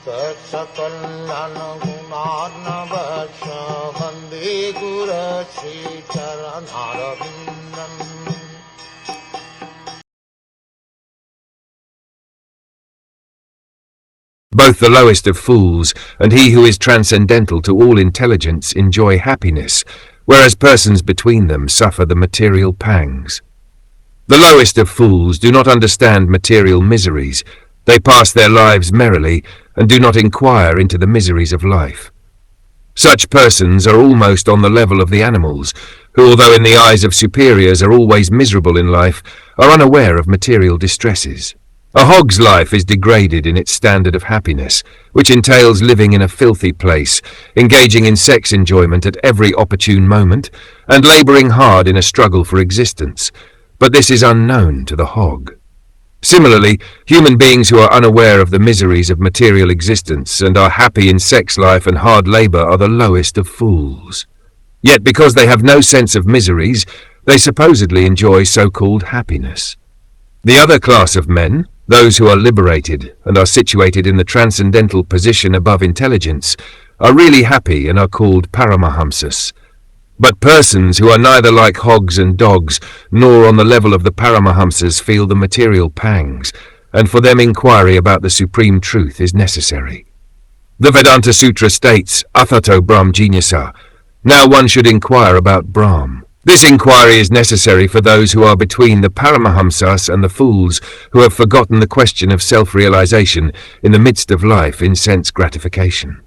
Saksakalyan gunarnavasya Vande Guru Sri Charanaravindan. Both the lowest of fools and he who is transcendental to all intelligence enjoy happiness, whereas persons between them suffer the material pangs. The lowest of fools do not understand material miseries. They pass their lives merrily and do not inquire into the miseries of life. Such persons are almost on the level of the animals, who, although in the eyes of superiors are always miserable in life, are unaware of material distresses. A hog's life is degraded in its standard of happiness, which entails living in a filthy place, engaging in sex enjoyment at every opportune moment, and laboring hard in a struggle for existence. But this is unknown to the hog. Similarly, human beings who are unaware of the miseries of material existence and are happy in sex life and hard labor are the lowest of fools. Yet because they have no sense of miseries, they supposedly enjoy so-called happiness. The other class of men, those who are liberated and are situated in the transcendental position above intelligence, are really happy and are called Paramahamsas. But persons who are neither like hogs and dogs, nor on the level of the Paramahamsas feel the material pangs, and for them inquiry about the supreme truth is necessary. The Vedanta Sutra states, Athato Brahm Jinyasa, now one should inquire about Brahm. This inquiry is necessary for those who are between the Paramahamsas and the fools who have forgotten the question of self-realization in the midst of life in sense gratification.